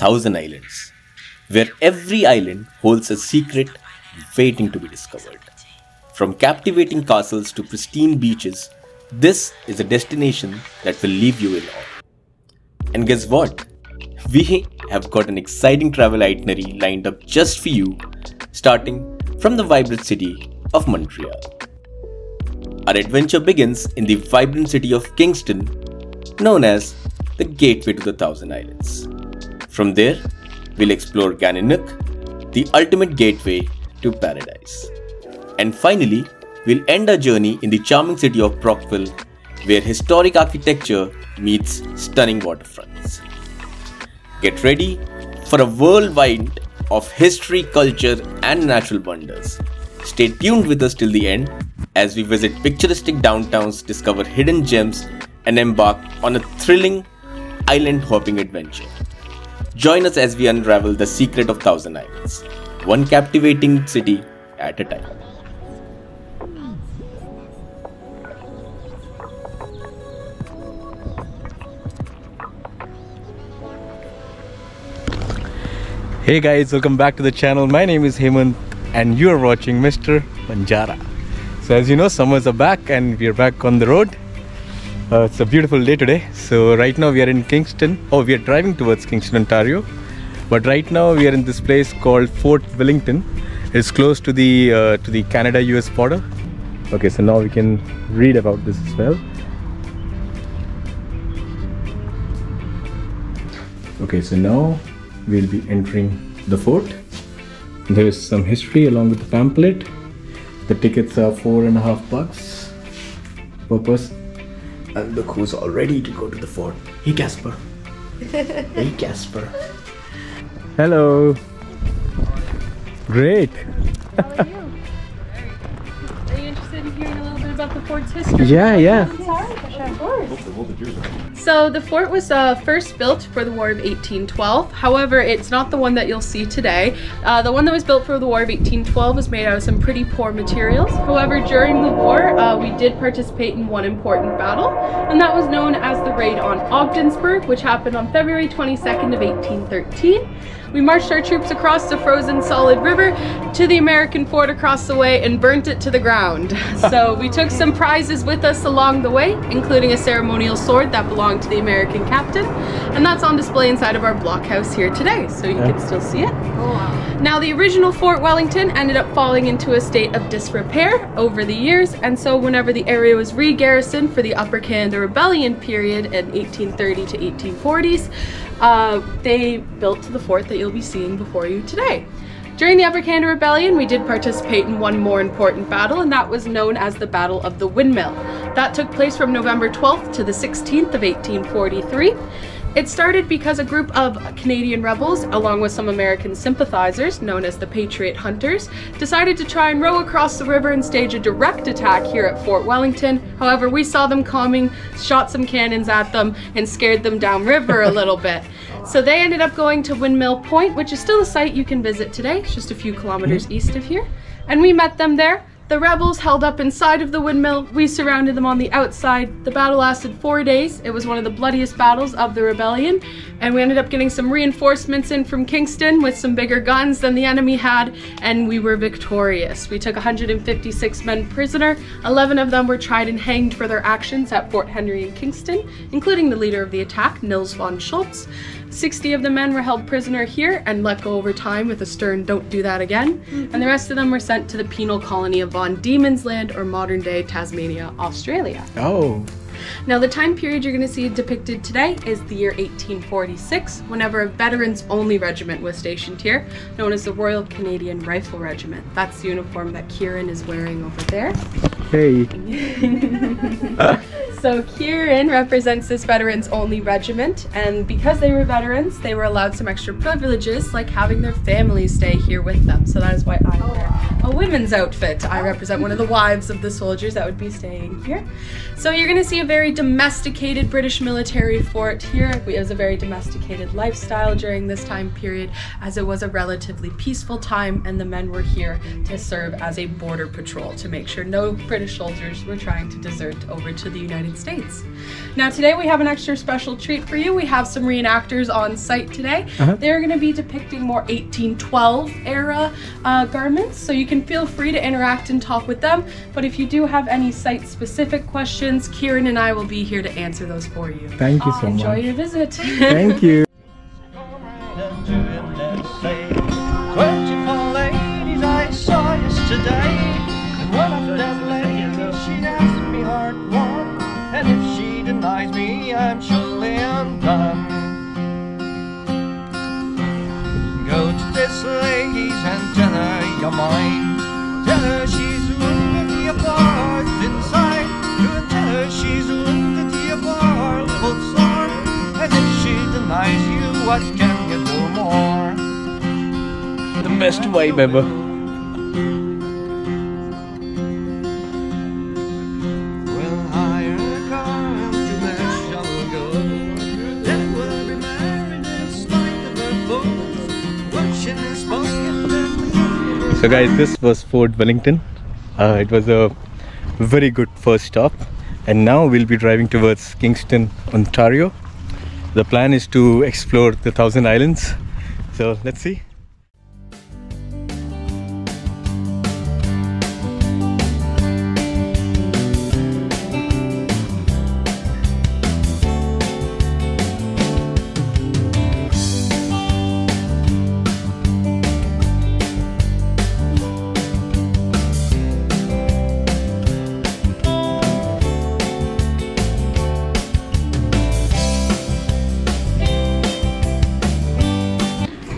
1,000 islands, where every island holds a secret waiting to be discovered. From captivating castles to pristine beaches, this is a destination that will leave you in awe. And guess what? We have got an exciting travel itinerary lined up just for you, starting from the vibrant city of Montreal. Our adventure begins in the vibrant city of Kingston, known as the Gateway to the Thousand Islands. From there, we'll explore Gananoque, the ultimate gateway to paradise. And finally, we'll end our journey in the charming city of Brockville, where historic architecture meets stunning waterfronts. Get ready for a whirlwind of history, culture, and natural wonders. Stay tuned with us till the end as we visit picturesque downtowns, discover hidden gems, and embark on a thrilling island hopping adventure. Join us as we unravel the secret of Thousand Islands, one captivating city at a time. Hey guys, welcome back to the channel. My name is Hemant and you are watching Mr. Banjara. So as you know, summers are back and we are back on the road. It's a beautiful day today. So right now we are in Kingston. We are driving towards Kingston, Ontario. But right now we are in this place called Fort Wellington. It's close to the Canada-US border. Okay, so now we can read about this as well. Okay, so now we'll be entering the fort. There is some history along with the pamphlet. The tickets are $4.50 per person. And look who's all ready to go to the fort. Hey Casper. Hey Casper. Hello. Great. How are you? Are you interested in hearing a little bit about the fort's history? Yeah. Of course. So the fort was first built for the War of 1812. However, it's not the one that you'll see today. The one that was built for the War of 1812 was made out of some pretty poor materials. However, during the war, we did participate in one important battle, and that was known as the Raid on Ogdensburg, which happened on February 22nd of 1813. We marched our troops across the frozen solid river to the American fort across the way and burnt it to the ground. So we took some prizes with us along the way, including a ceremonial sword that belonged to the American captain, and that's on display inside of our blockhouse here today, so you can still see it. Oh, wow. Now the original Fort Wellington ended up falling into a state of disrepair over the years, and so whenever the area was re-garrisoned for the Upper Canada Rebellion period in 1830 to 1840s, they built the fort that you'll be seeing before you today. During the Upper Canada Rebellion, we did participate in one more important battle, and that was known as the Battle of the Windmill. That took place from November 12th to the 16th of 1843. It started because a group of Canadian rebels, along with some American sympathizers, known as the Patriot Hunters, decided to try and row across the river and stage a direct attack here at Fort Wellington. However, we saw them coming, shot some cannons at them, and scared them downriver a little bit. So they ended up going to Windmill Point, which is still a site you can visit today. It's just a few kilometers east of here. And we met them there. The rebels held up inside of the windmill. We surrounded them on the outside. The battle lasted 4 days. It was one of the bloodiest battles of the rebellion, and we ended up getting some reinforcements in from Kingston with some bigger guns than the enemy had, and we were victorious. We took 156 men prisoner. 11 of them were tried and hanged for their actions at Fort Henry in Kingston, including the leader of the attack, Nils von Schultz. 60 of the men were held prisoner here and let go over time with a stern "don't do that again," and the rest of them were sent to the penal colony of Von Diemen's Land, or modern-day Tasmania, Australia. Oh. Now the time period you're going to see depicted today is the year 1846, whenever a veterans-only regiment was stationed here, known as the Royal Canadian Rifle Regiment. That's the uniform that Kieran is wearing over there. Hey. So Kieran represents this veterans-only regiment, and because they were veterans, they were allowed some extra privileges, like having their families stay here with them. So that is why I wear a women's outfit. I represent one of the wives of the soldiers that would be staying here. So you're going to see a very domesticated British military fort here. It was a very domesticated lifestyle during this time period, as it was a relatively peaceful time, and the men were here to serve as a border patrol to make sure no British soldiers were trying to desert over to the United United States. Now today we have an extra special treat for you. We have some reenactors on site today. They're going to be depicting more 1812 era garments, so you can feel free to interact and talk with them. But if you do have any site specific questions, Kieran and I will be here to answer those for you. Thank you so much. Enjoy your visit. Thank you. 24 ladies I saw yesterday, and one of them ladies, she asked me hard one, and if she denies me, I'm surely undone. Go to this ladies and tell her you're mine. Tell her she's wounded to your heart inside. Tell her she's wounded to your heart, little son. And if she denies you, what can you do more? The best vibe ever. We'll hire a car and to where shall we go? Then we'll be married in spite of our foes. Watching this boat. So guys, this was Fort Wellington. It was a very good first stop, and now we'll be driving towards Kingston, Ontario. The plan is to explore the Thousand Islands, so let's see.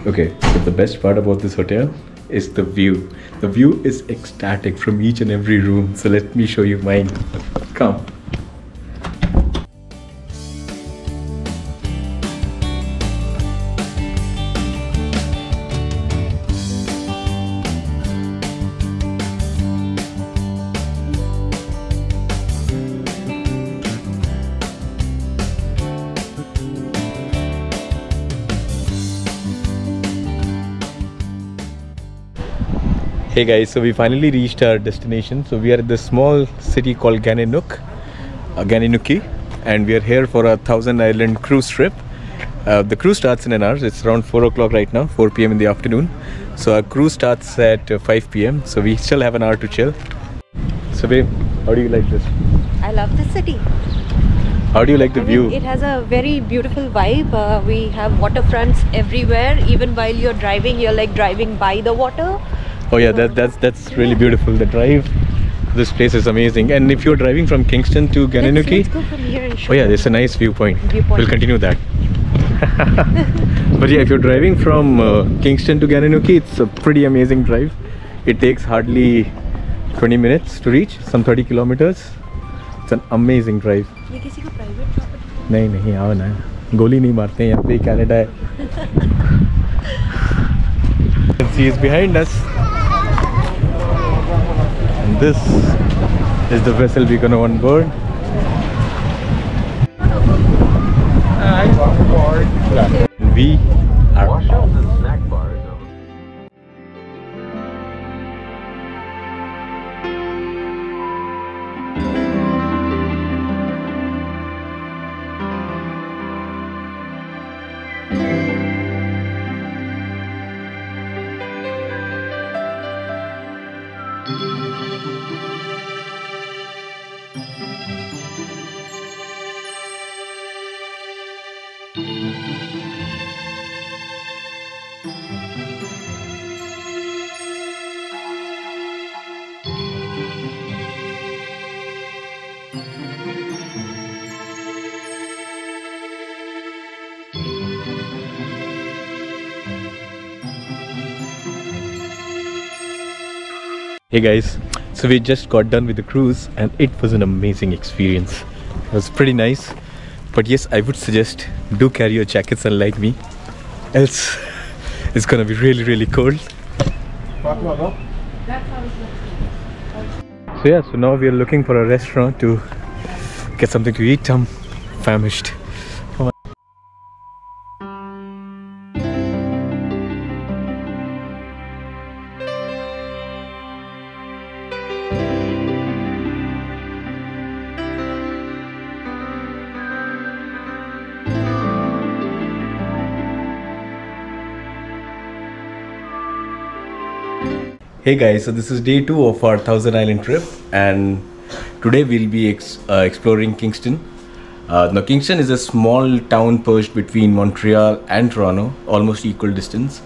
Okay, so the best part about this hotel is the view. The view is ecstatic from each and every room. So let me show you mine. Come. Hey guys, so we finally reached our destination. So we are at this small city called Gananoque, and we are here for a Thousand Island cruise trip. The cruise starts in an hour. It's around 4 o'clock right now, 4 p.m. in the afternoon. So our cruise starts at 5 p.m. So we still have an hour to chill. So babe, how do you like this? I love the city. How do you like the view? It has a very beautiful vibe. We have waterfronts everywhere. Even while you're driving, you're like driving by the water. Oh yeah, that's really beautiful. The drive, this place is amazing. And if you're driving from Kingston to Gananoque, let's go from here and show oh yeah, you. there's a nice viewpoint. We'll continue that. But yeah, if you're driving from Kingston to Gananoque, it's a pretty amazing drive. It takes hardly 20 minutes to reach, some 30 kilometers. It's an amazing drive. ये किसी को private property? नहीं आओ ना, गोली नहीं मारते हैं, यहाँ पे कनाडा है. You can see is behind us. And this is the vessel we're gonna on board. We are Hey guys, so we just got done with the cruise and it was an amazing experience. It was pretty nice, but yes, I would suggest do carry your jackets unlike me, else it's gonna be really cold. So yeah, so now we are looking for a restaurant to get something to eat. I'm famished. Hey guys, so this is day 2 of our Thousand Island trip, and today we'll be exploring Kingston. Now Kingston is a small town perched between Montreal and Toronto, almost equal distance,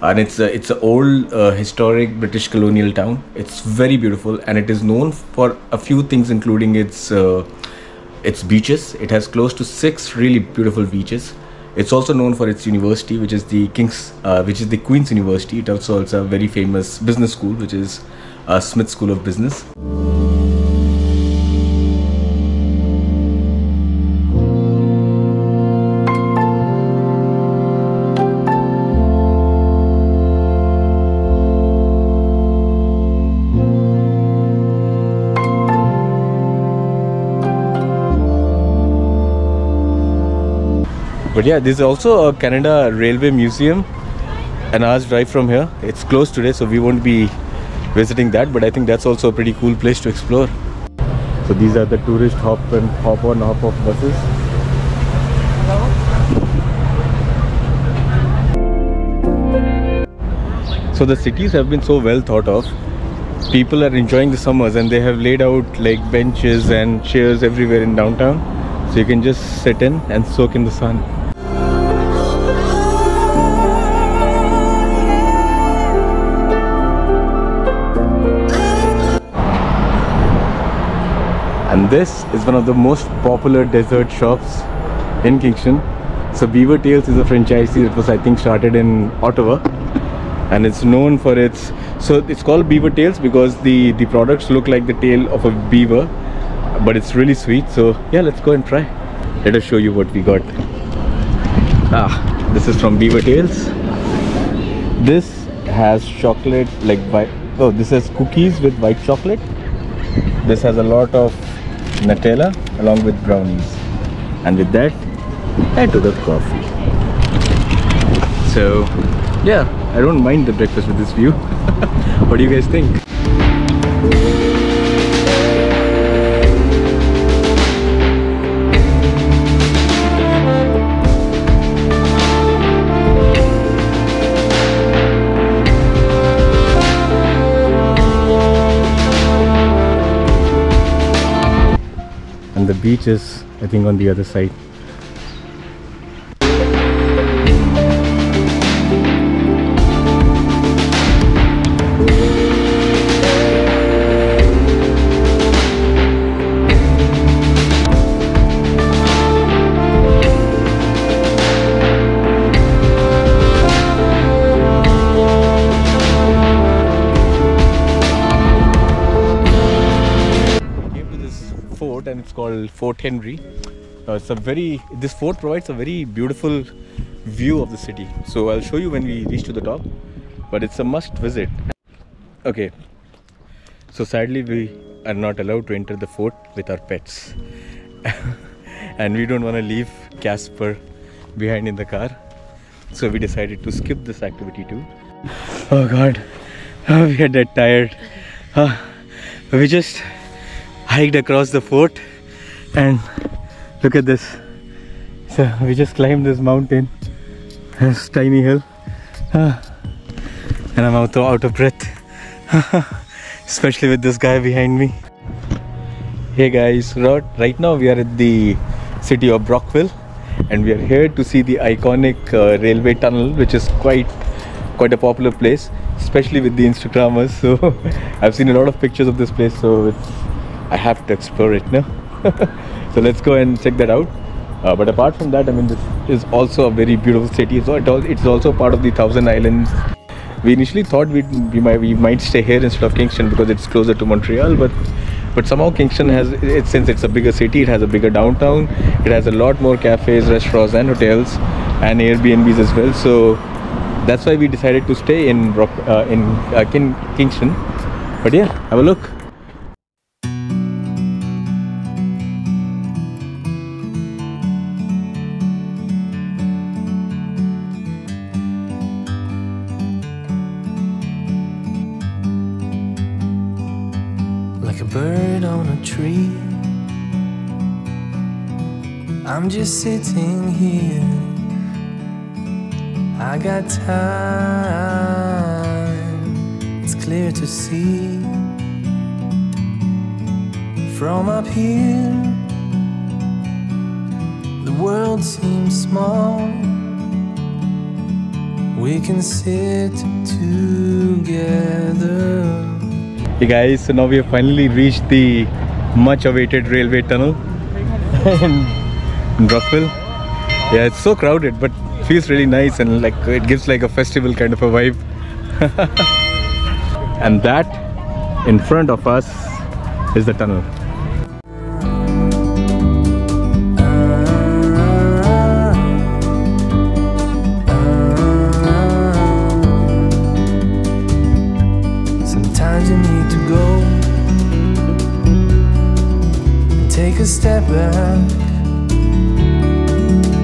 and it's an old historic British colonial town. It's very beautiful, and it is known for a few things, including its beaches. It has close to 6 really beautiful beaches. It's also known for its university, which is the Queen's University. It also has a very famous business school, which is Smith School of Business. But yeah, this is also a Canada Railway Museum, an hour's drive from here. It's closed today, so we won't be visiting that, but I think that's also a pretty cool place to explore. So these are the tourist hop on hop off buses. So the cities have been so well thought of. People are enjoying the summers, and they have laid out like benches and chairs everywhere in downtown, so you can just sit in and soak in the sun. And this is one of the most popular dessert shops in Kingston. So Beaver Tails is a franchisee that was, I think, started in Ottawa, and it's known for its, so it's called Beaver Tails because the products look like the tail of a beaver, but it's really sweet. So yeah, let's go and try. Let us show you what we got. This is from Beaver Tails. This has chocolate like white. Oh, this has cookies with white chocolate. This has a lot of Nutella along with brownies, and with that I took a coffee. So yeah, I don't mind the breakfast with this view. What do you guys think? And the beach is, I think, on the other side. And it's called Fort Henry. This fort provides a very beautiful view of the city, so I'll show you when we reach to the top, but it's a must visit. Okay, so sadly we are not allowed to enter the fort with our pets and we don't want to leave Casper behind in the car, so we decided to skip this activity too. Oh god, we are dead tired. We just hiked across the fort, and look at this. So we just climbed this mountain, this tiny hill, and I'm out of breath, especially with this guy behind me. Hey guys, right now we are at the city of Brockville, and we are here to see the iconic railway tunnel, which is quite a popular place, especially with the Instagrammers. So I've seen a lot of pictures of this place, so I have to explore it now. So let's go and check that out. But apart from that, I mean, this is also a very beautiful city. So it's also part of the Thousand Islands. We initially thought we might stay here instead of Kingston because it's closer to Montreal, but somehow Kingston since it's a bigger city, it has a bigger downtown. It has a lot more cafes, restaurants, and hotels, and Airbnbs as well. So that's why we decided to stay in Kingston. But yeah, have a look. Like a bird on a tree, I'm just sitting here. I got time, it's clear to see. From up here, the world seems small. We can sit together. Hey guys, so now we have finally reached the much awaited railway tunnel in Brockville. Yeah, it's so crowded, but feels really nice, and like it gives like a festival kind of a vibe. And that in front of us is the tunnel. Sometimes you need to go and take a step back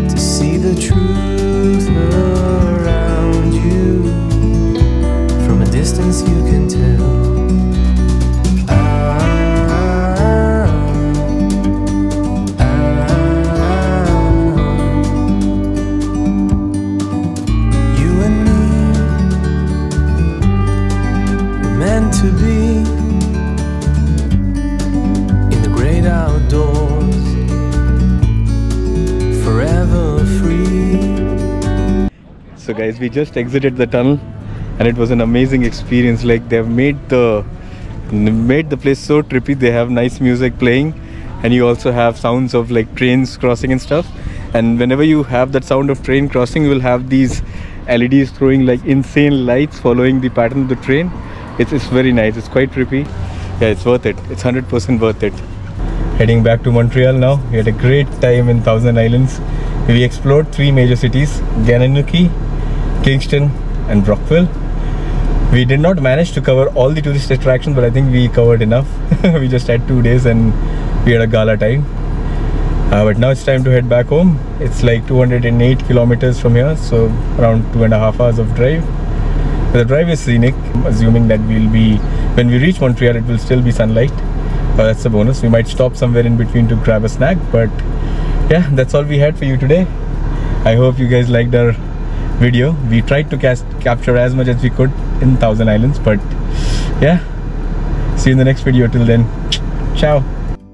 to see the truth around you. From a distance you can tell. You and me were meant to be in the great outdoors, forever free. So guys, we just exited the tunnel and it was an amazing experience. Like they've made the place so trippy. They have nice music playing, and you also have sounds of like trains crossing and stuff. And whenever you have that sound of train crossing, you will have these LEDs throwing like insane lights following the pattern of the train. It's very nice. It's quite trippy. Yeah, it's worth it. It's 100% worth it. Heading back to Montreal now. We had a great time in Thousand Islands. We explored 3 major cities: Gananoque, Kingston and Brockville. We did not manage to cover all the tourist attractions, but I think we covered enough. We just had 2 days and we had a gala time. But now it's time to head back home. It's like 208 kilometers from here, so around 2.5 hours of drive. The drive is scenic, assuming that when we reach Montreal, it will still be sunlight. That's a bonus. We might stop somewhere in between to grab a snack, but yeah, that's all we had for you today. I hope you guys liked our video. We tried to capture as much as we could in Thousand Islands, but yeah, see you in the next video. Till then, ciao.